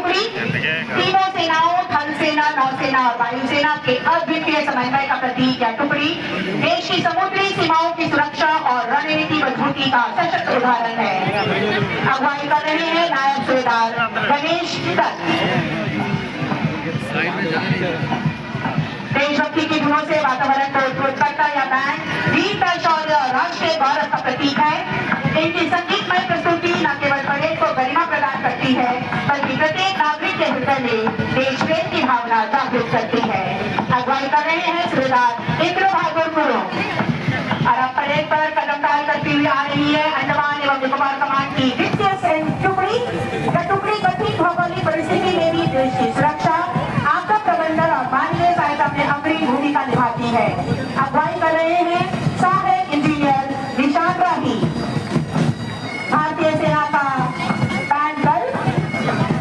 टुकड़ी तीनों सेनाओं थल सेना, नौसेना और वायुसेना के अद्वितीय समन्वय का प्रतीक यह टुकड़ी देश की समुद्री सीमाओं की सुरक्षा और रणनीति मजबूती का सशक्त उदाहरण है। अगुवाई कर रहे हैं नायब सूबेदार गणेश दत्त। देशभक्ति की धुनों से वातावरण को उत्प्रोत करता यह बैंड वीरता, शौर्य और राष्ट्रीय गौरव का प्रतीक है। इनकी संगीतमय प्रस्तुति न केवल परेड को गरिमा प्रदान करती है बल्कि प्रत्येक नागरिक के हृदय में देश प्रेम की भावना जागृत करती है। अगुवाई कर रहे हैं सूबेदार इंद्र भागुर गुरु। और अब परेड पर कदम ताल करती हुई आ रही है अंडमान एवं निकोबार कमान की द्वितीय सैन्य टुकड़ी। यह टुकड़ी कठिन भौगोलिक परिस्थिति में भी देश की सुरक्षा, आपदा प्रबंधन और मानवीय सहायता में अग्रणी भूमिका निभाती है। अगुवाई कर रहे हैं सहायक इंजीनियर निशान राही। भारतीय सेना का बैंड दल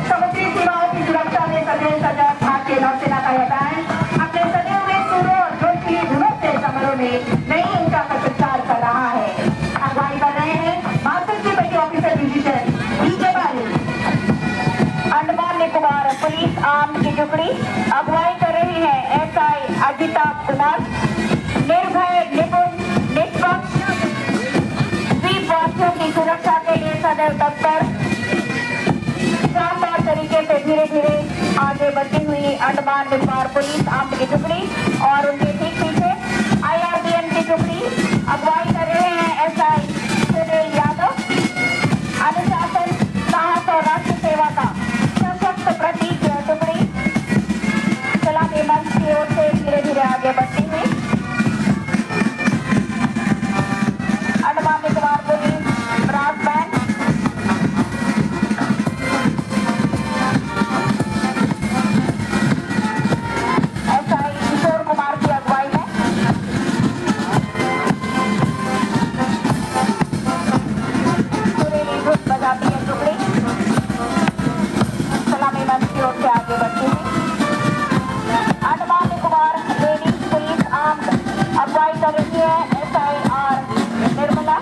समुद्री सीमाओं की सुरक्षा में सदैव सजग भारतीय नौसेना का यह बैंड अपने सदैव में सूरों और जोशीली धुनों से समरों में नई ऊर्जा का संचार कर रहा है। अगुवाई कर रहे हैं मास्टर चीफ पेटी ऑफिसर डिवीजन डीजे बाली। अंडमान निकोबार पुलिस आर्म की टुकड़ी अगुवाई कर रही है एसआई अजिताभ कुमार। निर्भय, निपुण, निष्पक्ष द्वीपवासियों की सुरक्षा के लिए सदैव तत्पर, शानदार तरीके से धीरे धीरे आगे बढ़ती हुई अंडमान निकोबार पुलिस आर्म की टुकड़ी और उनके ठीक पीछे आईआरबीएन की टुकड़ी अगुवाई कर रहे हैं एसआई सुनील यादव। अनुशासन, साहस और राष्ट्र सेवा का सशक्त प्रतीक यह टुकड़ी सलामी मंच की ओर से धीरे धीरे आगे बढ़ती हुई Andaman Nicobar police brass band SI Kishore Kumar की अगुवाई में सुरीली धुन बजाती है टुकड़ी सलामी मंच की ओर से आगे बढ़ती हुई Andaman Nicobar ladies police arm अगुवाई कर रही है एसआई आर निर्मला।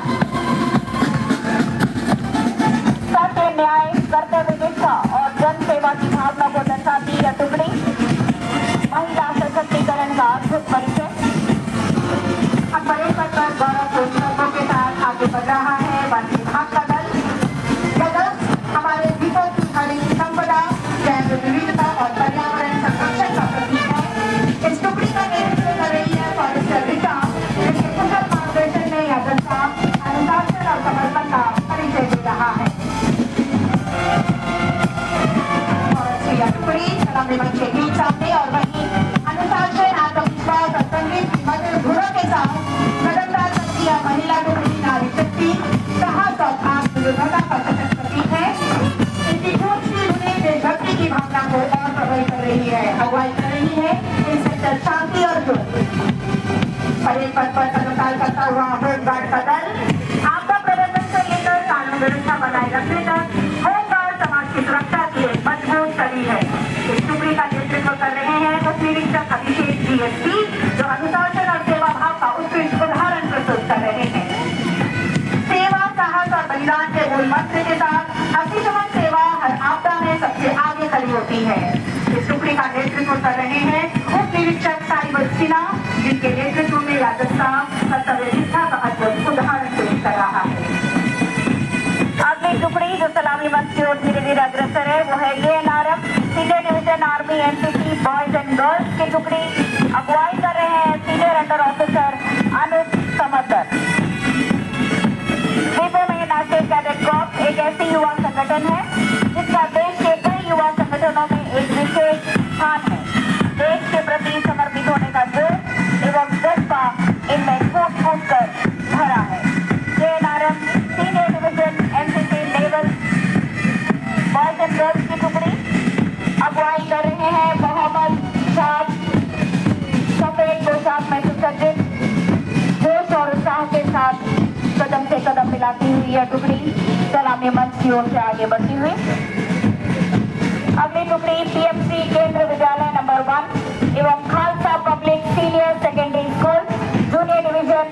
सत्य, न्याय, कर्तव्य निष्ठा और जन सेवा की भावना को दर्शाती यह टुकड़ी महिला सशक्तिकरण का अद्भुत परिचय। अब परेड पर गौरवपूर्ण शब्दों के साथ आगे बढ़ रहा है वन विभाग का दल। यह दल हमारे द्वीपों की हरित संपदा, जैव विविधता और पर्यावरण संरक्षण का प्रतीक है। इस टुकड़ी का नेतृत्व कर रही है फॉरेस्टर रीटा, जिसके कुशल मार्गदर्शन में यह दस्ता अनुशासन और समर्पण का परिचय दे रहा है। फॉरेस्ट्री यह टुकड़ी सलामी मंच के ठीक सामने और वहीं अनुशासन, आत्मविश्वास और संगीत की मधुर धुनों के साथ कदमदार करती है महिला टुकड़ी नारी शक्ति, साहस और आत्मनिर्भरता का सशक्त प्रतीक है। इनकी गूंजती धुनें देशभक्ति की भावना को और प्रबल कर रही है। अगुवाई कर रही है इंस्पेक्टर शांति अर्जुन। परेड पथ पर कदमताल करता हुआ होमगार्ड का दल आपदा प्रबंधन से लेकर कानून व्यवस्था बनाए रखने तक होमगार्ड समाज की सुरक्षा की एक मजबूत कड़ी है। इस टुकड़ी का नेतृत्व कर रहे हैं उप निरीक्षक अभिषेक डीएसपी, जो अनुशासन और सेवा भाव का उत्कृष्ट उदाहरण प्रस्तुत कर रहे हैं। सेवा, साहस और बलिदान के मूल मंत्र के साथ अग्निशमन सेवा हर आपदा में सबसे आगे खड़ी होती है। इस टुकड़ी का नेतृत्व कर रहे हैं उप निरीक्षक साइबर सिन्हा, जिनके नेतृत्व में राजस्थान कर्तव्य निष्ठा का अद्भुत उदाहरण पेश कर रहा है। अगली टुकड़ी जो सलामी मंच की ओर धीरे धीरे अग्रसर है वो है ANRF senior division army NCC boys and girls की टुकड़ी अगुवाई कर रहे हैं senior under officer Anuj Samdar. द्वीपों में नेशनल कैडेट कॉर्प्स एक ऐसी युवा संगठन है जिसका देश के कई युवा संगठनों में एक विशेष स्थान है। देश के प्रति समर्पित होने का जोश एवं जज्बा इनमें फूट फूट कर भरा है। ANRF senior division NCC naval boys and girls की टुकड़ी अगुवाई कर रहे हैं मोहम्मद शाह। सफेद पोशाक में सुसज्जित जोश और उत्साह के साथ कदम से कदम मिलाती हुई यह टुकड़ी सलामी मंच की ओर से आगे बढ़ती हुई अगली टुकड़ी पीएमसी केंद्र विद्यालय नंबर 1 एवं Khalsa public senior secondary school junior division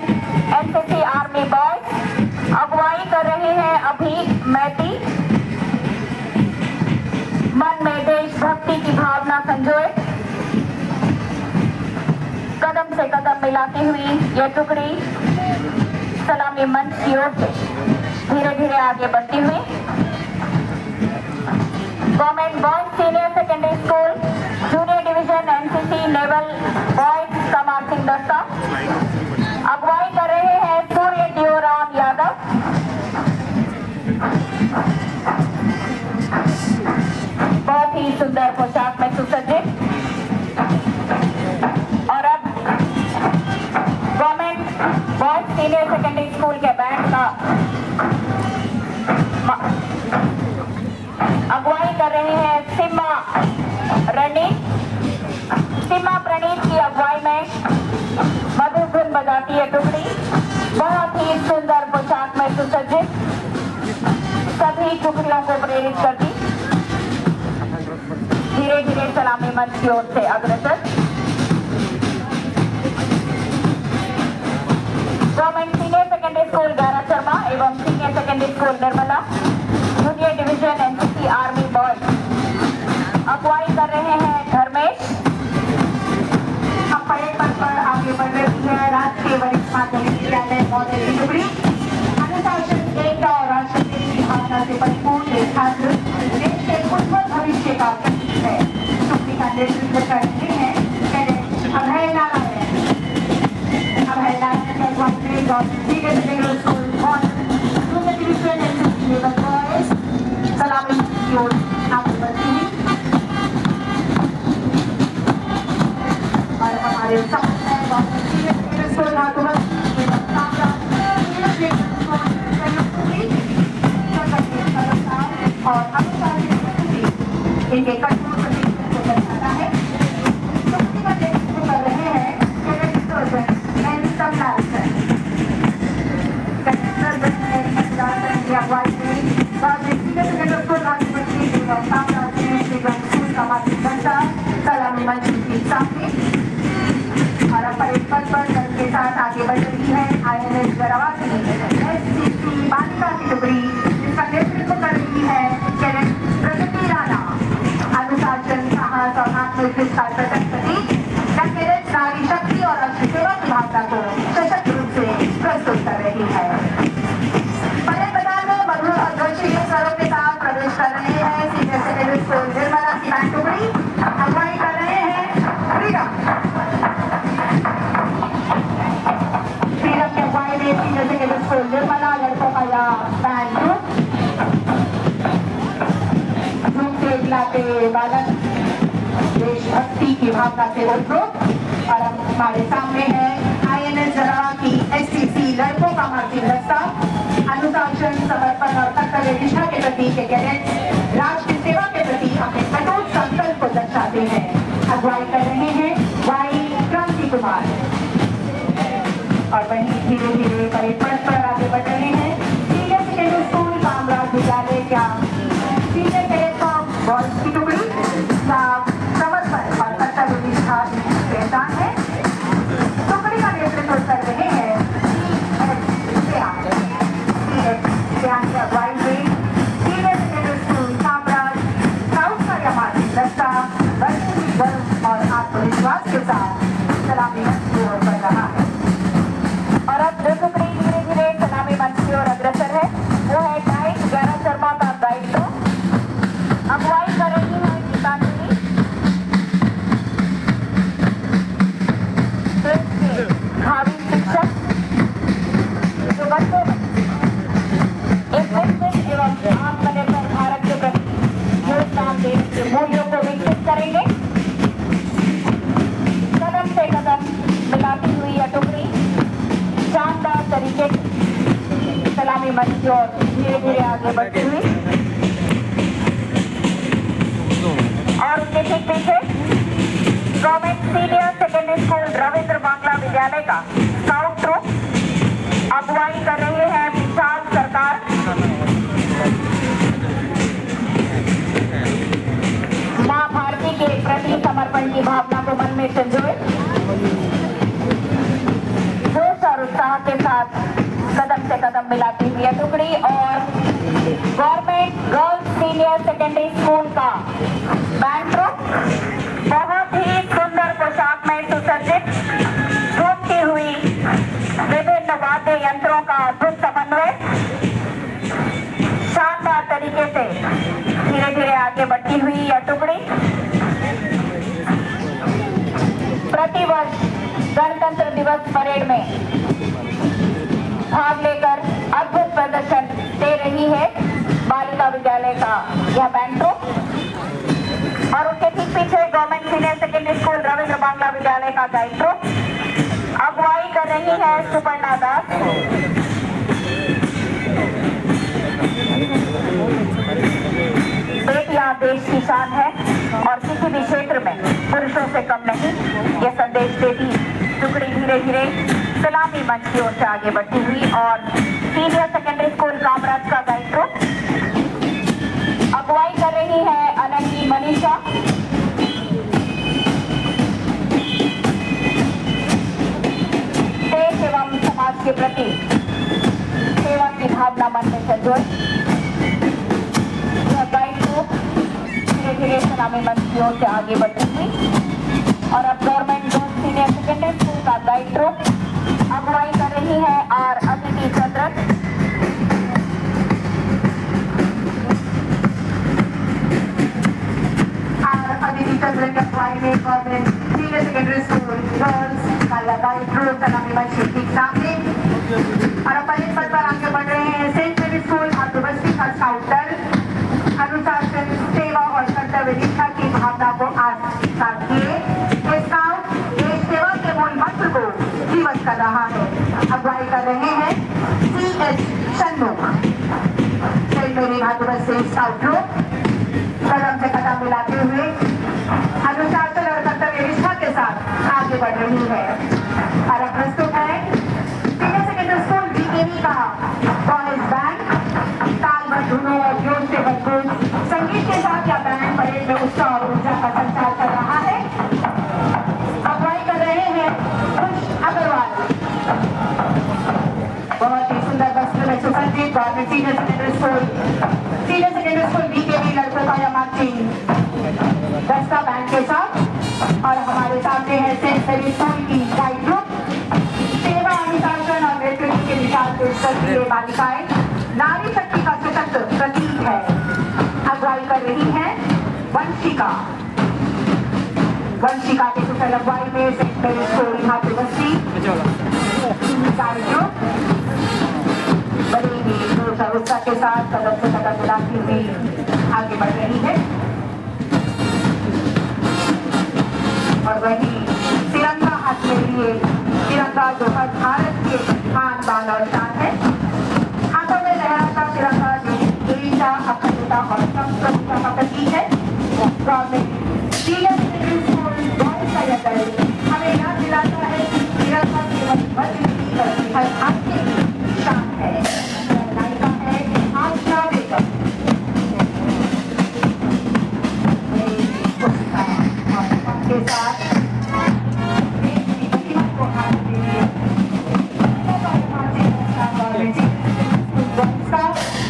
NCC army boys अगुवाई कर रहे हैं अभी मैती। मन में शांति की भावना संजोए कदम से कदम मिलाती हुई यह टुकड़ी सलामी मंच की ओर से धीरे धीरे आगे बढ़ती हुई government boys senior secondary school junior division NCC level boys का मार्चिंग दस्ता अगुवाई कर रहे हैं सूर्य दियोराम यादव। बहुत ही सुंदर पोशाक में सुसज्जित और अब government boys senior secondary school के बैंड का अगुवाई कर रहे हैं सीमा प्रणीत की अगुवाई में मधुर धुन बजाती है टुकड़ी बहुत ही सुंदर पोशाक में सुसज्जित सभी टुकड़ियों को प्रेरित करती धीरे धीरे सलामी मंच की ओर से अग्रसर गवर्नमेंट सीनियर सेकेंडरी स्कूल गारा शर्मा एवं senior secondary school Nirmala junior division NCC army boys अगुवाई कर रहे हैं धर्मेश। अब परेड पथ पर आगे बढ़ रही है राजकीय वरिष्ठ माध्यमिक विद्यालय मॉडल की टुकड़ी अनुशासन एकता और राष्ट्रप्रेम की भावना से परिपूर्ण ये छात्र देश के उज्जवल भविष्य का प्रतीक है। टुकड़ी का नेतृत्व कर रहे हैं कैडेट अभय नारायण के अगुवाई में senior secondary school junior division NCC level boys सलामी की ओर आगे बढ़ती हुई और हमारे और इनके कठोर प्रतिबंध को दर्शाता है टुकड़ी का नेतृत्व कर रहे हैं सलामी मंच के सामने और अब परेड पथ पर दल के साथ आगे बढ़ रही है INS गरावाती SCC बालिका की टुकड़ी जिसका नेतृत्व कर रही है कैडेट प्रगति राणा अनुशासन साहस और आत्मविश्वास का प्रकट प्रतीक कैडेट नारी शक्ति और राष्ट्र सेवा की भावना को सशक्त रूप से प्रस्तुत कर रही है। परेड मैदान में मधुर और दृश्य स्वरों के साथ प्रवेश कर रहे हैं सीनियर सेकेंडरी स्कूल निर्मला की बैंड टुकड़ी अगुवाई कर रहे हैं फ्रीडम के अगुवाई में सीनियर सेकेंडरी स्कूल निर्मला लड़कों का यह बैंड ग्रुप झूमते दिलाते बालक देशभक्ति की भावना से उद्योग और अब हमारे सामने है INS गरावाती SCC लड़कों का मार्चिंग दस्ता अनुशासन समर्पण और कर्तव्य निष्ठा के प्रति कैडेट्स राष्ट्र सेवा के प्रति अपने अटूट संकल्प को दर्शाते हैं। अगुवाई कर रहे हैं वाई क्रांति कुमार और वहीं धीरे धीरे परेड पथ पर आगे बढ़ रहे हैं सीनियर सेकेंडरी स्कूल कामराज विद्यालय का सीनियर कैडेट बॉयज की टुकड़ी का समर्पण और कर्तव्य निष्ठा पहचान है। टुकड़ी का नेतृत्व कर रहे हैं अगुवाई में senior secondary school Kamaraj south का यह मार्चिंग दस्ता गर्व और आत्मविश्वास के साथ सलामी मंच की ओर बढ़ रहा है और अब जो टुकड़ी धीरे धीरे सलामी मंच की ओर अग्रसर है वो है गाइड गारा शर्मा का गाइड दो अगुवाई कर रही है गीतांजलि भावी शिक्षक जो बच्चों में एक विकसित एवं आत्मनिर्भर भारत के प्रति योगदान देने के मूल्यों को विकसित करेंगे। कदम से कदम मिलाती हुई यह टुकड़ी शानदार तरीके से सलामी मंच की ओर धीरे धीरे आगे बढ़ती हुई और उसके ठीक पीछे government senior secondary school Ravindra Bangla विद्यालय का स्काउट ग्रुप अगुवाई कर रहे हैं विशाल सरकार। मां भारती के प्रति समर्पण की भावना को मन में संजोए जोश और उत्साह के साथ कदम से कदम मिलाती हुई यह टुकड़ी और government girls senior secondary school का बैंड ग्रुप आगे बढ़ती हुई यह टुकड़ी प्रतिवर्ष गणतंत्र दिवस परेड में भाग लेकर अद्भुत प्रदर्शन दे रही है बालिका विद्यालय का यह बैंड ग्रुप। और उसके ठीक पीछे government senior secondary school Ravindra Bangla विद्यालय का गाइड ग्रुप अगुवाई कर रही है सुपर्णा दास। बेटियां देश की शान है और किसी भी क्षेत्र में पुरुषों से कम नहीं, यह संदेश देती टुकड़ी धीरे धीरे सलामी मंच की ओर से आगे बढ़ती हुई और सीनियर सेकेंडरी स्कूल कामराज का गाइड ग्रुप अगुवाई कर रही है अनंती मनीषा। देश एवं समाज के प्रति सेवा की भावना मन में संजोए यह गाइड ग्रुप धीरे धीरे सलामी मंच की ओर से आगे बढ़ती हुई और अब government girls senior secondary school का गाइड ग्रुप अगुवाई कर रही है आर अदिति चंद्रन। अदिति चंद्रन के अगुवाई में government senior secondary school girls का गाइड ग्रुप सलामी मंच के ठीक सामने और अब परेड पथ पर आगे बढ़ रहे हैं सेंट मेरी स्कूल आदिवासी का स्काउट दल अनुशासन सेवा और कर्तव्य निष्ठा की भावना को आत्मसात किए स्काउट देश सेवा के मूल मंत्र को जीवंत कर रहा है। अगुवाई कर रहे हैं CH शनमुख। सेंट मेरी आदिवासी स्काउट ग्रुप कदम से कदम मिलाते हुए अनुशासन और कर्तव्य निष्ठा के साथ आगे बढ़ रही है। और अब प्रस्तुत है सीनियर सेकेंडरी स्कूल BKV का कॉलेज बैंड तालबद्ध धुनों और जोश से भरपूर संगीत के साथ यह बैंड परेड में उत्साह और ऊर्जा का संचार कर रहा है। अगुवाई कर रहे हैं खुश अग्रवाल। बहुत ही सुंदर वस्त्र में सुसज्जित government senior secondary school BKV लड़कों का यह मार्चिंग दस्ता बैंड के साथ और हमारे सामने है सेंट मेरी स्कूल की गाइड ग्रुप सेवा अनुशासन और नेतृत्व के विचार पेश करती है बालिकाएं नारी शक्ति का सशक्त प्रतीक है। अगुवाई कर रही है वंशिका के कुशल अगुवाई में सेंट मेरी स्कूल आदिवासी गाइड ग्रुप बड़ी ही जोश और उत्साह के साथ कदम से कदम मिलाती हुई आगे बढ़ रही है। और वही तिरंगा हाथ में लिए तिरंगा जो हर भारत के आन बान और शान है। हाथों में लहराता तिरंगा जो एकता अखंडता और संप्रभुता का प्रतीक है। Government senior secondary school boys का यह दल हमें याद दिलाता है कि तिरंगा केवल वज्र की हर भारतीय की शान है। नायिका है आशा बेगम। के साथ को हाथ देंगे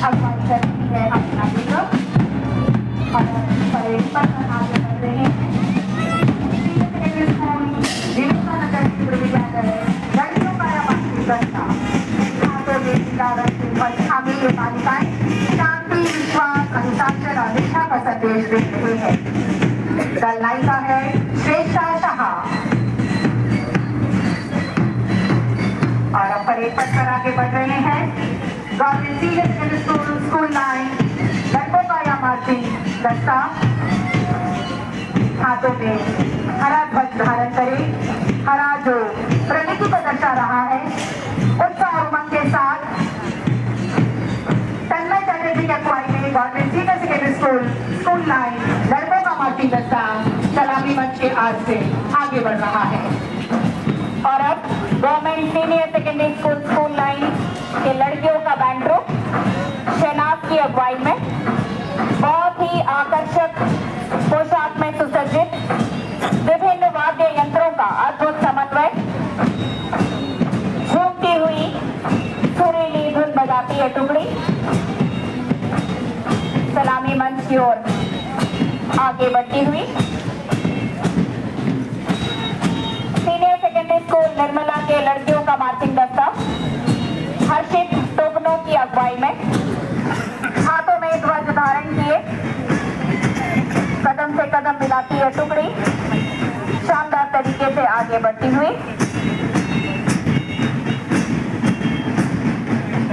अगवाई करती है अपना बेगम और परेड पर आगे बढ़ रहे हैं सीनियर सेकेंडरी स्कूल विवेकानंद विश्वविद्यालय लड़कियों का यह मानसिक दस्ता हाथों में जिला रखते और आगे ये बालिकाएं शांति विश्वास अनुशासन और निष्ठा का संदेश दे रहे हैं। दल नायिका है श्रेष्ठा शाह और अब परेड पथ पर आगे बढ़ रहे हैं गवर्नमेंट सीनियर सेकेंडरी स्कूल 9 लड़कों का यह मार्चिंग दस्ता हाथों में हरा ध्वज धारण करे। हरा जो प्रगति को दर्शा रहा है उत्साह और उमंग के साथ तन्मय चटर्जी के अगुवाई में गवर्नमेंट सीनियर सेकेंडरी स्कूल 9 लड़कों का मार्चिंग दस्ता सलामी मंच के आज से आगे बढ़ रहा है। और अब गवर्नमेंट सीनियर सेकेंडरी स्कूल 9 के लड़कियों का बैंड ग्रुप शहनाज की अगुवाई में बहुत ही आकर्षक पोशाक में सुसज्जित विभिन्न वाद्य यंत्रों का अद्भुत समन्वय झूमती हुई सुरीली धुन बजाती है टुकड़ी सलामी मंच की ओर आगे बढ़ती हुई। सीनियर सेकेंडरी स्कूल निर्मला के लड़कियों का मार्चिंग दस्ता हर्षित टोकनों की अगुवाई में हाथों में ध्वज धारण किए कदम मिलाती है टुकड़ी शानदार तरीके से आगे बढ़ती हुई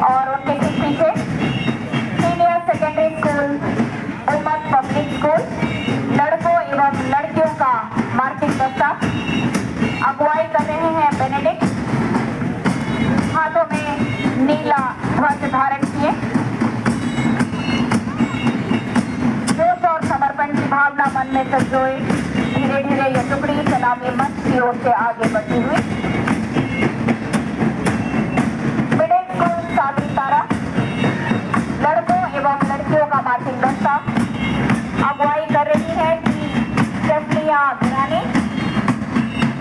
और उनके ठीक पीछे सीनियर सेकेंडरी स्कूल उम्मत पब्लिक स्कूल लड़कों एवं लड़कियों का मार्चिंग दस्ता अगुवाई कर रहे हैं बेनेडिक्ट, हाथों में नीला ध्वज धारण किए जोश और समर्पण की भावना मन में संजोए धीरे धीरे यह टुकड़ी सलामी मंच की ओर से आगे बढ़ती हुई मिडिल स्कूल सातवीं तारा लड़कों एवं लड़कियों का मार्चिंग दस्ता अगुवाई कर रही है जसलिया गिरानी,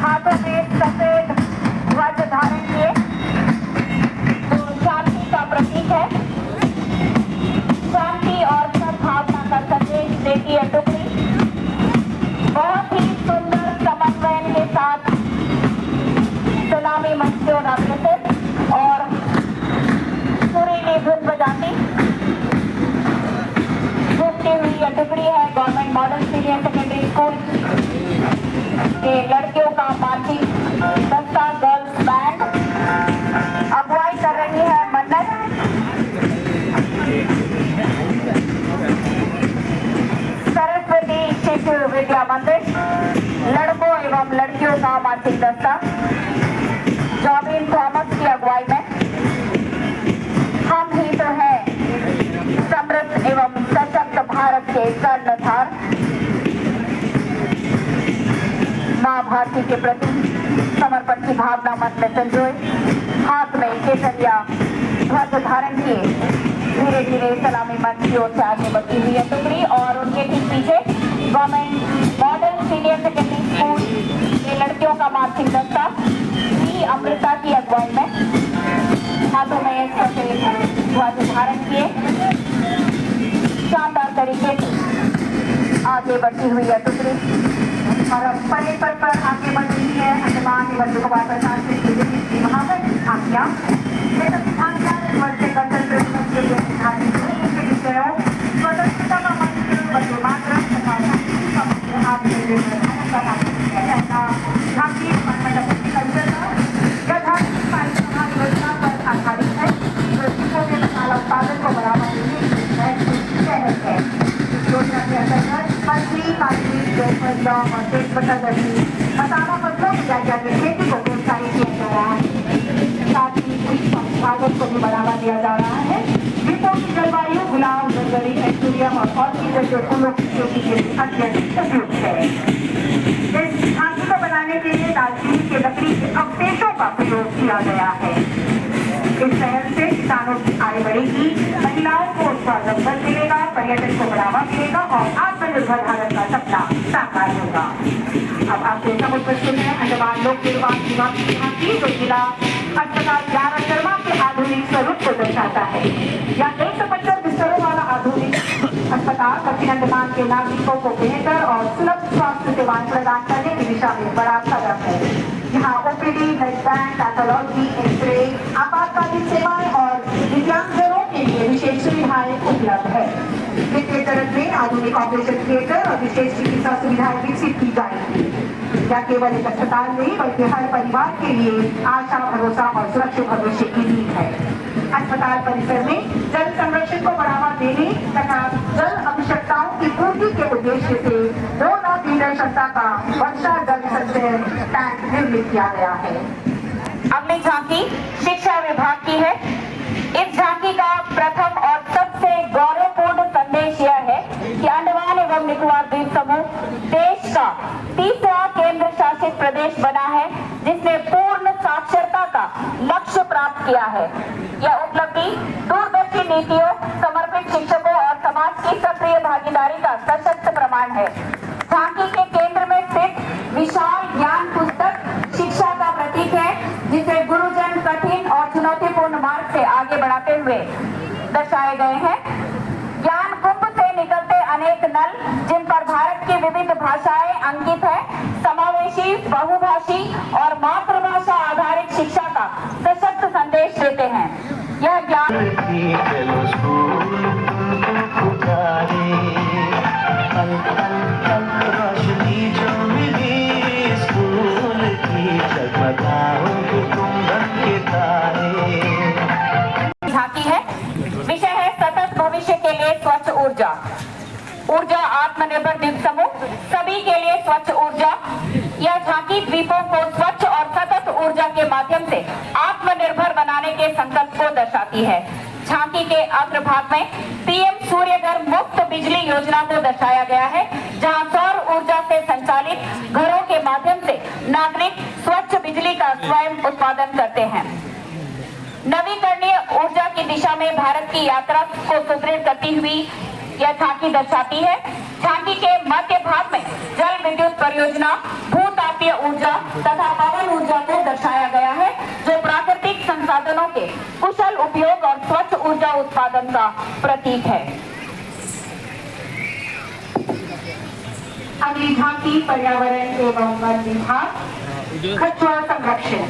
हाथों में सफेद ध्वज धारण किए जो शांति का प्रतीक है, शांति और सद्भावना का संदेश देती है टुकड़ी बहुत ही सुंदर समन्वय के साथ सलामी मंच की ओर अग्रसर और सुरीली धुन बजाती घूमती हुई यह टुकड़ी है government model senior secondary school के लड़कियों का मार्चिंग दस्ता गर्ल्स बैंड अगुवाई कर रही है मन्नत, सरस्वती शिशु विद्या मंदिर लड़कों एवं लड़कियों का मार्चिंग दस्ता जॉबिन थॉमस की अगुवाई में हम ही तो है समृद्ध एवं सशक्त भारत के कर्णधार माँ भारती के प्रति समर्पण की भावना मन में संजोए हाथ में केसरिया ध्वज धारण किए धीरे धीरे सलामी मंच की ओर से आगे बढ़ती हुई है टुकड़ी और उनके ठीक पीछे government model senior secondary school के लड़कियों का मार्चिंग दस्ता ई अमृता की अगुवाई में हाथों में सफेद ध्वज धारण किए शानदार तरीके से आगे बढ़ती हुई है टुकड़ी और अब परेड पथ पर आगे बढ़ रही है अंडमान एवं निकोबार प्रशासन की महावत आज्ञा वर्ष गणतंत्र दिवस के लिए निर्धारित मुख्य विषयों स्वतंत्रता का मंत्र वंदे मातरम तथा झांकी कल्चर यह धार्मिक कार्यक्रम योजना पर आधारित है जो जिलों में मसाला उत्पादन को बढ़ावा देने की पहल है। योजना के अंतर्गत मछली काजू जैफल लौंग और तेजपत्ता जैसी मसाला फसलों की जैविक खेती को प्रोत्साहित किया जा रहा है, साथ ही उत्पादन को भी बढ़ावा दिया जा रहा है। द्वीपों की जलवायु गुलाब जलगरी एक्टोरियम और ऑर्किड जैसे फूलों की खेती के लिए अत्यंत उपयुक्त है। इस झांकी को बनाने के लिए दालचीनी के लकड़ी के अवशेषों का प्रयोग किया गया है। इस पहल से किसानों की आय बढ़ेगी, महिलाओं को उत्पादन बल मिलेगा, पर्यटन को बढ़ावा मिलेगा और आत्मनिर्भर भारत का सपना साकार होगा। अब आपको समुद्र में अंडमान लोक निर्माण विभाग की झांकी जो जिला अस्पताल ग्यारह शर्मा के आधुनिक स्वरूप को दर्शाता है। यह 175 बिस्तरों वाला आधुनिक अस्पताल दक्षिण अंडमान के नागरिकों को बेहतर और सुलभ स्वास्थ्य सेवाएं प्रदान करने की दिशा में बड़ा कदम है। यहाँ OPD, blood bank, pathology, x ray, आपातकालीन सेवाएं और दिव्यांगजनों के लिए विशेष सुविधाएं उपलब्ध है। द्वितीय चरण में आधुनिक ऑपरेशन थिएटर और विशेष चिकित्सा सुविधाएं विकसित की जाएंगी। यह केवल एक अस्पताल नहीं बल्कि हर परिवार के लिए आशा, भरोसा और सुरक्षित भविष्य की नींव है। अस्पताल परिसर में जल संरक्षण को बढ़ावा देने तथा जल आवश्यकताओं की पूर्ति के उद्देश्य से 2 लाख लीटर क्षमता का वर्षा जल संचय टैंक निर्मित किया गया है। अगली झांकी शिक्षा विभाग की है। इस झांकी का प्रथम और सबसे गौरवपूर्ण संदेश यह है कि अंडमान एवं निकोबार द्वीप समूह देश का तीसरा केंद्र शासित प्रदेश बना है जिसने पूर्ण साक्षरता का लक्ष्य प्राप्त किया है। यह उपलब्धि दूरदर्शी नीतियों, समर्पित शिक्षकों और समाज की सक्रिय भागीदारी का सशक्त प्रमाण है। झांकी के केंद्र में स्थित विशाल ज्ञान पुस्तक शिक्षा का प्रतीक है जिसे गुरुजन कठिन और चुनौतीपूर्ण मार्ग से आगे बढ़ाते हुए दर्शाए गए हैं। ज्ञान कुंभ से निकलते अनेक नल जिन पर भारत की विविध भाषाएं अंकित है, समावेशी, बहुभाषी और मातृभाषा आधारित शिक्षा का सशक्त संदेश देते हैं। यह ज्ञान पल पल पल आत्मनिर्भर द्वीप समूह सभी के लिए स्वच्छ ऊर्जा। यह झांकी द्वीपों को स्वच्छ और सतत ऊर्जा के माध्यम से आत्मनिर्भर बनाने के संकल्प को दर्शाती है। झांकी के अग्रभाग में पीएम सूर्यघर मुफ्त बिजली योजना को दर्शाया गया है, जहां सौर ऊर्जा से संचालित घरों के माध्यम से नागरिक स्वच्छ बिजली का स्वयं उत्पादन करते हैं। नवीकरणीय ऊर्जा की दिशा में भारत की यात्रा को सुदृढ़ करती हुई यह झांकी दर्शाती है। झांकी के मध्य भाग में जल विद्युत परियोजना, भूतापीय ऊर्जा तथा पवन ऊर्जा को दर्शाया गया है, जो प्राकृतिक संसाधनों के कुशल उपयोग और स्वच्छ ऊर्जा उत्पादन का प्रतीक है। अगली झांकी पर्यावरण एवं वन विभाग, कछुआ संरक्षण।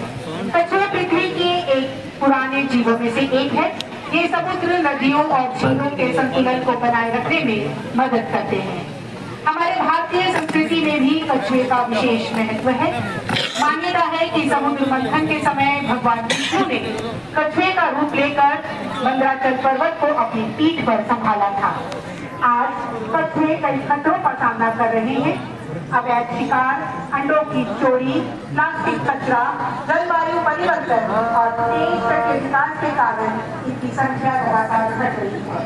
कछुआ पृथ्वी के एक पुराने जीवों में से एक है। ये समुद्र, नदियों और झीलों के संतुलन को बनाए रखने में मदद करते हैं। हमारे भारतीय संस्कृति में भी कछुए का विशेष महत्व है। मान्यता है कि समुद्र मंथन के समय भगवान विष्णु ने कछुए का रूप लेकर मंदराचल पर्वत को अपनी पीठ पर संभाला था। आज कछुए कई खतरों का सामना कर रहे हैं। अवैध शिकार, अंडों की चोरी, प्लास्टिक कचरा, जलवायु परिवर्तन और तेज गति विकास के कारण इनकी संख्या लगातार घट रही है।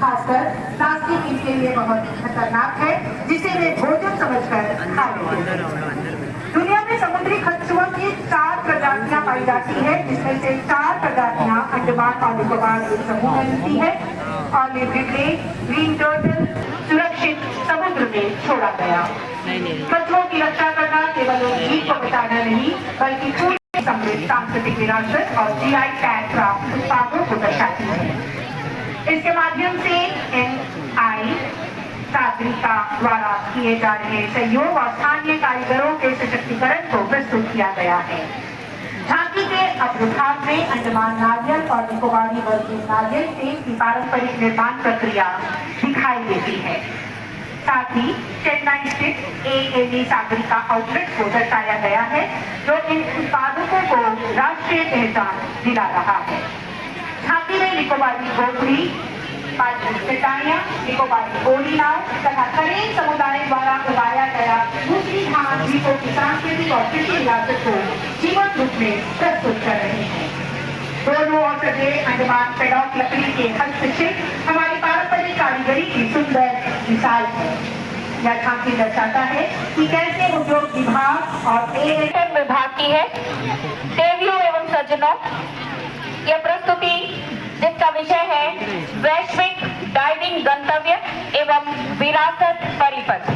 खासकर प्लास्टिक इनके लिए बहुत खतरनाक है, जिसे वे भोजन समझकर खा लेते हैं। दुनिया में समुद्री कछुआ की 4 प्रजातियां पाई जाती है, जिसमें से 4 प्रजातियां अंडमान और निकोबार द्वीप समूह में मिलती है। ऑलिव रिडले, ग्रीन टर्टल सुरक्षित समुद्र में छोड़ा गया। कछुओं की रक्षा करना केवल उन जीव को बचाना नहीं, बल्कि पूरी समृद्ध सांस्कृतिक विरासत और जीआई टैग प्राप्त उत्पादों को दर्शाती है। इसके माध्यम से एनआई सागरिका द्वारा किए जा रहे सहयोग और स्थानीय कारीगरों के सशक्तिकरण को प्रस्तुत किया गया है। झांकी के अग्रभाग में अंडमान नारियल और निकोबारी वर्गीय नारियल तेल की पारंपरिक निर्माण प्रक्रिया दिखाई देती है। साथ ही चेन्नई स्थित एएवी सागरिका आउटलेट को दर्शाया गया है, जो इन उत्पादकों को राष्ट्रीय पहचान दिला रहा है। झांकी में निकोबारी गोगरी, चटाइयां, निकोबारी गोली नाव तथा करेन समुदाय द्वारा उगाया गया दूसरी धान द्वीपों की सांस्कृतिक और कृषि विरासत को जीवंत रूप में प्रस्तुत कर रहे हैं। दोनों और सजे अंडमान पेडॉक लकड़ी के हस्तशिल्प हमारी पारंपरिक कारीगरी की सुंदर मिसाल है। यह झांकी दर्शाता है कि कैसे उद्योग विभाग और पर्यटन विभाग की है। देवियों एवं सज्जनों, यह प्रस्तुति जिसका विषय है वैश्विक डाइविंग गंतव्य एवं विरासत परिपथ,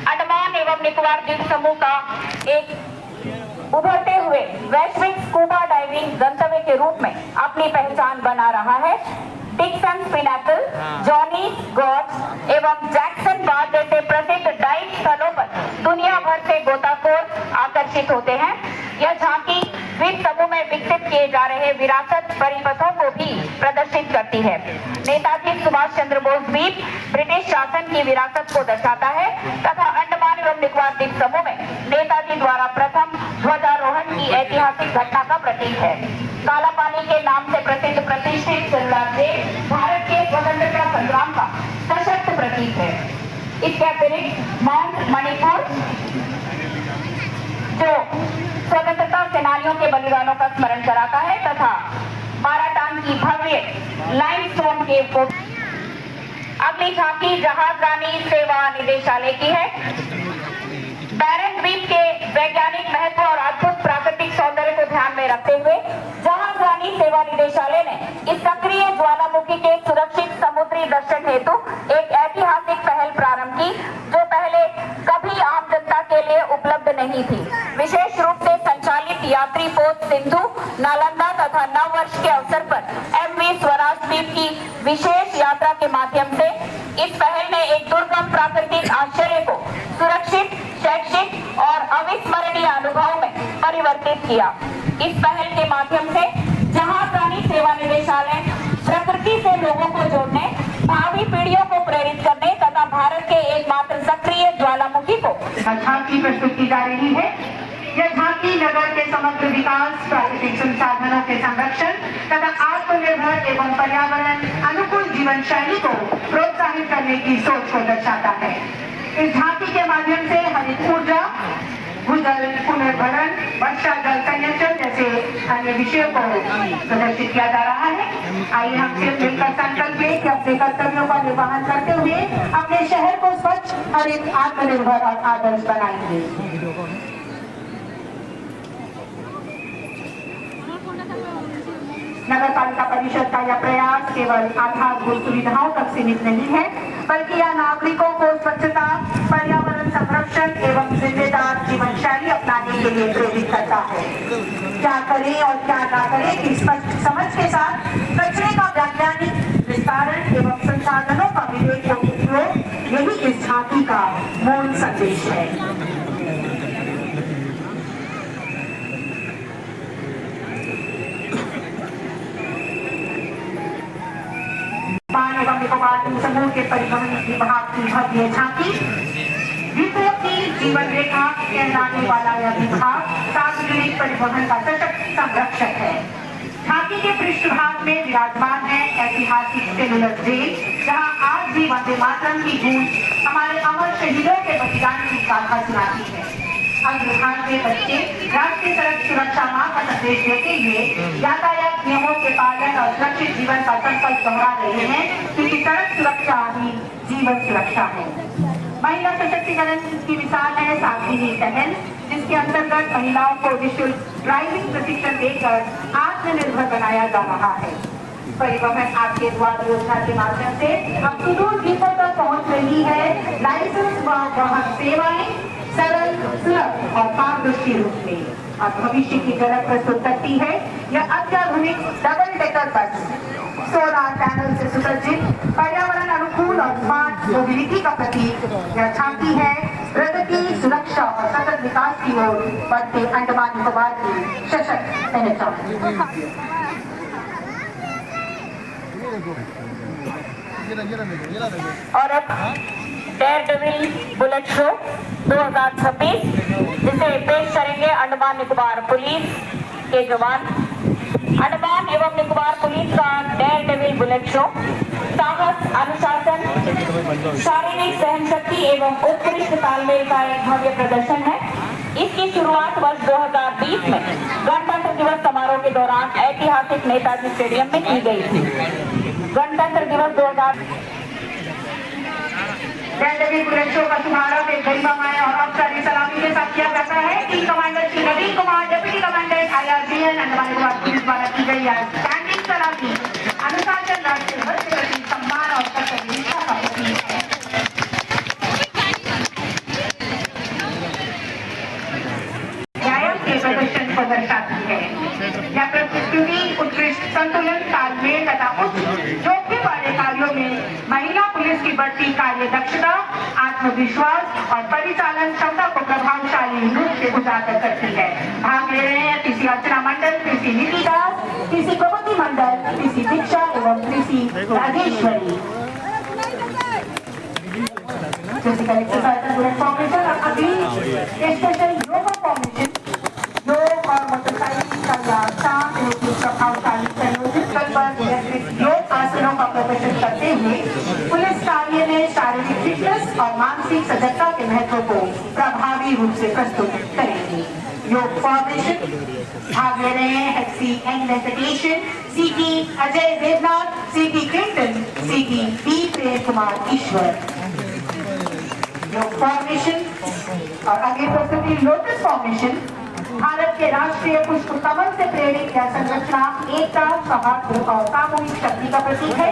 अंडमान एवं निकोबार द्वीप समूह का एक उभरते हुए वैश्विक स्कूबा डाइविंग गंतव्य के रूप में अपनी पहचान बना रहा है। डिक्सन पिनाकल, जॉनी गॉर्ज एवं जैक्सन बार जैसे प्रसिद्ध डाइव स्थलों पर दुनिया भर से गोताखोर आकर्षित होते हैं। यह झांकी द्वीप समूह में विकसित किए जा रहे विरासत परिपथों को भी प्रदर्शित करती है। नेताजी सुभाष चंद्र बोस द्वीप ब्रिटिश शासन की विरासत को दर्शाता है तथा अंडमान एवं निकोबार द्वीप समूह में नेताजी द्वारा प्रथम ध्वजारोहण की ऐतिहासिक घटना का प्रतीक है। काला पानी के नाम से प्रसिद्ध प्रतिष्ठित सेलुलर जेल भारत के स्वतंत्रता संग्राम का सशक्त प्रतीक है। इसके अतिरिक्त माउंट मणिपुर, जो स्वतंत्रता सेनानियों के बलिदानों का स्मरण कराता है, तथा माराटान की भव्य लाइमस्टोन केव को। अगली झांकी जहाज रानी सेवा निदेशालय की है। बैरन द्वीप के वैज्ञानिक महत्व और अद्भुत प्राकृतिक सौंदर्य को ध्यान में रखते हुए जहाज रानी सेवा निदेशालय ने इस सक्रिय ज्वालामुखी के सुरक्षित समुद्री दर्शन हेतु एक ऐतिहासिक पहल प्रारंभ की, जो पहले कभी आम जनता के लिए उपलब्ध नहीं थी। विशेष रूप से संचालित यात्री पोत सिंधु, नालंदा तथा नव वर्ष के अवसर पर एमवी स्वराज द्वीप की विशेष यात्रा के माध्यम से इस पहल ने एक दुर्गम प्राकृतिक आश्चर्य को सुरक्षित, शैक्षिक और अविस्मरणीय अनुभव में परिवर्तित किया। इस पहल के माध्यम से जहाज रानी सेवा निदेशालय प्रकृति से लोगों को जोड़ने, भावी पीढ़ियों को प्रेरित करने तथा भारत के एकमात्र सक्रिय ज्वालामुखी को झांकी प्रस्तुत की जा रही है। यह झांकी नगर के समग्र विकास, प्राकृतिक संसाधनों के संरक्षण तथा आत्मनिर्भर एवं पर्यावरण अनुकूल जीवन शैली को प्रोत्साहित करने की सोच को दर्शाता है। इस झांकी के माध्यम से हरित ऊर्जा, भूजल पुनर्भरण, वर्षा जल संचयन जैसे अन्य विषयों को प्रदर्शित किया जा रहा है। आइए हम सिर्फ मिलकर संकल्प लें कि अपने कर्तव्यों का निर्वहन करते हुए अपने शहर को स्वच्छ, हरित, आत्मनिर्भर और आदर्श बनाएंगे। नगर पालिका परिषद का यह प्रयास केवल आधारभूत सुविधाओं तक सीमित नहीं है, बल्कि यह नागरिकों को स्वच्छता, पर्यावरण संरक्षण एवं जिम्मेदार जीवन शैली अपनाने के लिए प्रेरित करता है। क्या करें और क्या ना करें की स्पष्ट समझ के साथ कचरे का वैज्ञानिक निस्तारण एवं संसाधनों का विवेकपूर्ण उपयोग, यही इस झांकी का मूल संदेश है। एवं निकोबार समूह के परिवहन विभाग की भव्य झांकी, विपुल की जीवन रेखा कहलाने वाला यह विभाग सार्वजनिक परिवहन का सशक्त संरक्षक है। झांकी के पृष्ठभाग में विराजमान है ऐतिहासिक सेलुलर जेल, जहां आज भी वंदे मातरम की गूंज हमारे अमर शहीदों के बलिदान की गाथा सुनाती है। अग्रभाग के बच्चे राष्ट्रीय सड़क सुरक्षा माह का संदेश देते हुए यातायात नियमों के पालन और सुरक्षित जीवन का संकल्प दोहरा रहे हैं, क्योंकि सड़क सुरक्षा ही जीवन सुरक्षा है। महिला सशक्तिकरण की मिसाल है साक्षी पहल, जिसके अंतर्गत महिलाओं को निःशुल्क ड्राइविंग प्रशिक्षण देकर आत्मनिर्भर बनाया जा रहा है। परिवहन आपके द्वार योजना के माध्यम से अब सुदूर द्वीपों तक पहुँच रही है लाइसेंस व वाहन सेवाएं सरल, सुलभ और पारदर्शी रूप में। अब भविष्य की झलक प्रस्तुत करती है यह अत्याधुनिक double decker bus, solar panel से सुसज्जित, पर्यावरण अनुकूल और स्मार्ट मोबिलिटी का प्रतीक यह झांकी है प्रगति, सुरक्षा और सतत विकास की ओर बढ़ते अंडमान निकोबार की सशक्त पहचान। और अब डेयरडेविल बुलेट शो 2026, जिसे पेश करेंगे अंडमान निकोबार पुलिस के जवान। अंडमान एवं निकोबार पुलिस का डेयरडेविल बुलेट शो साहस, अनुशासन, शारीरिक सहनशक्ति एवं उत्कृष्ट तालमेल का एक भव्य प्रदर्शन है। इसकी शुरुआत वर्ष 2020 में गणतंत्र दिवस समारोह के दौरान ऐतिहासिक नेताजी स्टेडियम में की गई थी। गणतंत्र दिवस 2000 डेयरडेविल बुलेट शो का शुभारंभ एक गरिमामय और औपचारिक सलामी के साथ किया जाता है। Team commander Shri Naveen Kumar, deputy commandant IRGN Andaman Nicobar police द्वारा की गई स्टैंडिंग सलामी अनुशासन, राष्ट्रीय ध्वज के प्रति सम्मान और कर्तव्यनिष्ठा का प्रतीक है। व्यायाम के प्रदर्शन को दर्शाती है। यह प्रस्तुति उत्कृष्ट संतुलन, तालमेल तथा उच्च जोखिम वाले कार्यों में महिला पुलिस की बढ़ती कार्य दक्षता, आत्मविश्वास और परिचालन क्षमता को प्रभावशाली रूप से उजागर करती है। भाग ले रहे हैं पीसी अर्चना मंडल, पीसी नीति दास, पीसी प्रगति मंडल, पीसी दीक्षा एवं PC Rajeshwari. Physical exercise bullet formation और अगली स्पेशल योगा फॉर्मेशन, योग और मोटरसाइकिल का शांत लेकिन प्रभावशाली संयोजित कर योग आसनों का प्रदर्शन करते हुए पुलिस कार्य में शारीरिक फिटनेस और मानसिक सजगता के महत्व को प्रभावी रूप से प्रस्तुत करेंगे। योग फॉर्मेशन भाग ले रहे हैं HC N Venkatesan, CT Ajay Devnath, CT Clinton, CT B Prem Kumar Ishwar. योग फॉर्मेशन और अगली प्रस्तुति लोटस फॉर्मेशन, भारत के राष्ट्रीय पुष्प कमल से प्रेरित यह संरचना एकता, सौहार्द और सामूहिक शक्ति का प्रतीक है।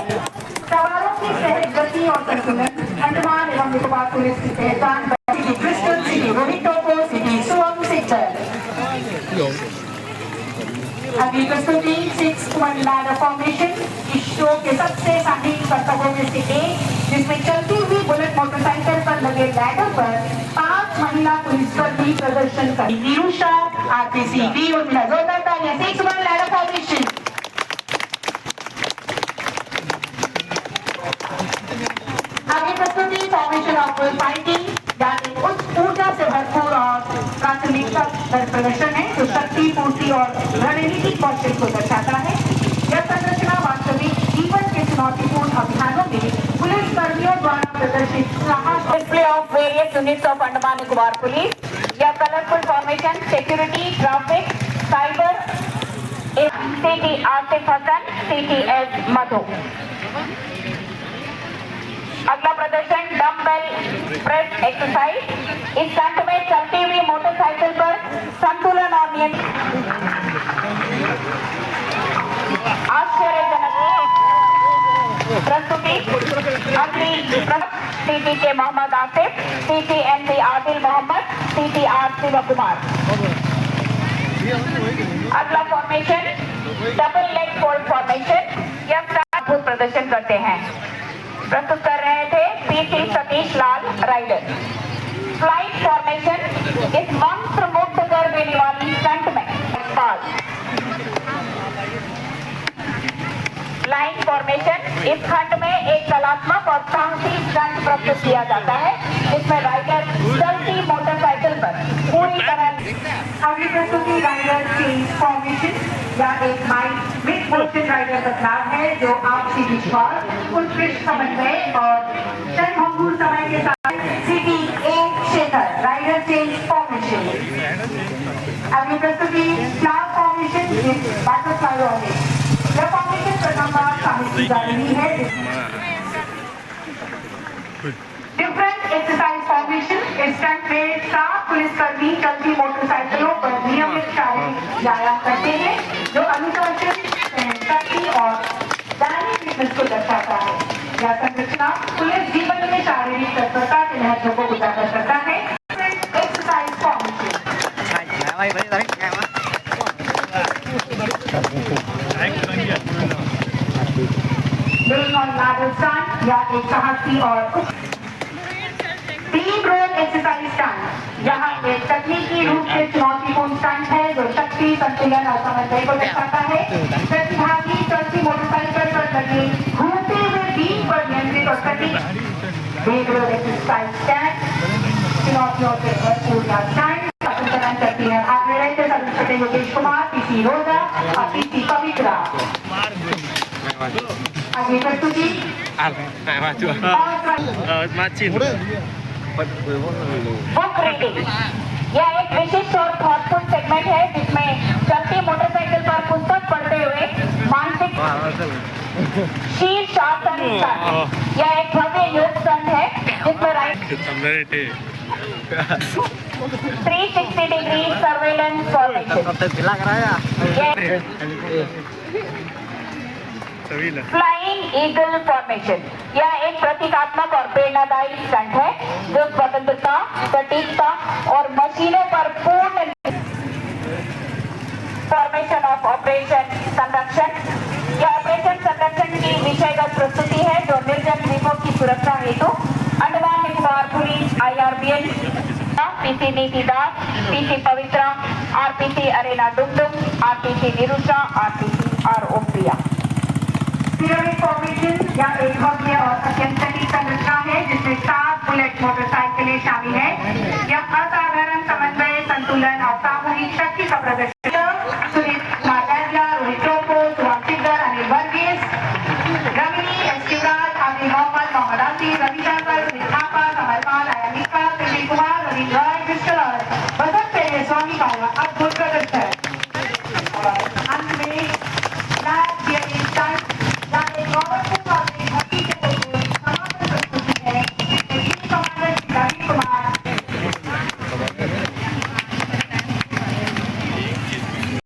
सवारों की सहज गति और संतुलन अंडमान एवं निकोबार पुलिस की पहचान सिटी क्रिस्टल, सिटी रोहित टोको, सिटी सुअम सिक्टर। अगली प्रस्तुति 6-1 लैडर फॉर्मेशन, इस शो के सबसे शानदार कर्तव्यों में से एक, जिसमें चलती हुई बुलेट मोटरसाइकिल पर लगे लैडर पर 5 महिला पुलिसकर्मी प्रदर्शन कर निरूषा, RPC बी उर्मिला जोरदार तालियां। 6-1 लैडर फॉर्मेशन। आगे प्रस्तुति फॉर्मेशन ऑफ फाइटिंग, यानी उच्च ऊर्जा से भरपूर और प्राथमिकता प्रदर्शन है, जो शक्ति, पूर्ति और रणनीतिक कौशल को दर्शाता है। यह संरचना वास्तविक जीवन के चुनौतीपूर्ण अभियानों में पुलिस कर्मियों द्वारा प्रदर्शित साहस, display of various units of Andaman Nicobar Police. Your colorful formation, security, traffic, cyber, is CT Asif Hassan, CTS Madhu. अगला प्रदर्शन डम्बल प्रेस एक्सरसाइज। इस स्टंट में चलती हुई मोटरसाइकिल पर संतुलन और नियंत्रण आश्चर्यजनक प्रस्तुति। अगली सीटी के मोहम्मद आसिफ, सीटी एमसी आदिल मोहम्मद, सीटी आर शिव कुमार। अगला formation double leg fold formation. यह अद्भुत प्रदर्शन करते हैं। प्रस्तुत कर रहे थे पीसी सतीश लाल राइडर। फ्लाइट फॉर्मेशन इस मंत्र मुक्त कर देने वाली स्टंट में लाइन फॉर्मेशन इस खंड में एक कलात्मक और साहसी स्टंट प्रस्तुत किया जाता है जिसमें राइडर चलती मोटरसाइकिल पर पूरी तरह। अगली प्रस्तुति राइडर चेंज फॉर्मेशन या एक माइक मिड मोशन राइडर बदलाव है जो आपसी विश्वास, उत्कृष्ट समन्वय और क्षणभंगुर समय के साथ सिटी ए शेखर राइडर चेंज फॉर्मेशन। अगली प्रस्तुति flower formation with butterfly order. यह फॉर्मेशन प्रथम बार शामिल की जा रही है। डिफरेंट एक्सरसाइज फॉर्मेशन इस स्टंट में 7 पुलिसकर्मी चलती मोटरसाइकिलों पर नियमित शारीरिक व्यायाम करते हैं जो अनुशासन, शक्ति और दैनिक फिटनेस को दर्शाता है। यह संरचना पुलिस जीवन में शारीरिक तत्परता के महत्व को उजागर करता है। Exercise formation being on लाडर stunt या एक साहसी और टीम रोल एक्सरसाइज स्टंट। यहाँ एक तकनीकी रूप से चुनौतीपूर्ण स्टंट है जो शक्ति, संतुलन और समन्वय को दर्शाता है। प्रतिभागी चलती मोटरसाइकिल पर लगे घूमते हुए बीम पर नियंत्रित और सटीक टीम रोल एक्सरसाइज स्टंट चुनौतियों से भरपूर स्टंट संचालन करती है। आगे रहते sub inspector Yogesh Kumar, PC रोजा और पीसी पवित्रा। आगे प्रस्तुति बुक रीडिंग। यह एक विशिष्ट और थॉटफुल सेगमेंट है जिसमें चलती मोटरसाइकिल पर पुस्तक पढ़ते हुए मानसिक शीर्षासन स्टंट। यह एक भव्य योग स्टंट है जिसमें 360 degree surveillance formation. Flying eagle formation. यह एक प्रतीकात्मक और प्रेरणादायी स्टंट है जो स्वतंत्रता, सटीकता और मशीनों पर पूर्ण फॉर्मेशन ऑफ ऑपरेशन संरक्षण। यह ऑपरेशन संरक्षण की विषयगत प्रस्तुति है जो निर्जन द्वीपों की सुरक्षा हेतु Andaman Nicobar police, IRBN, PC Niti Das, PC Pavitra, RPC Arena Dumdum, RPC Nirusha, RPC RO Priya. Pyramid formation या एक भव्य और अत्यंत सटीक संरचना है जिसमें 7 बुलेट मोटरसाइकिलें शामिल हैं। यह असाधारण समन्वय, संतुलन और सामूहिक शक्ति का प्रदर्शन। सुनील मालविया, रोहित टोपो, सुभाष सिकदर, अनिल वर्गीस, रवि एस शिवराज, आदिल मोहम्मद, मोहम्मद आसिफ, रवि शंकर, सुनील थापा, कमल पाल, अयानिका, सुनील कुमार, रवि रॉय, विश्वल और बसंत स्वामी का अद्भुत प्रदर्शन।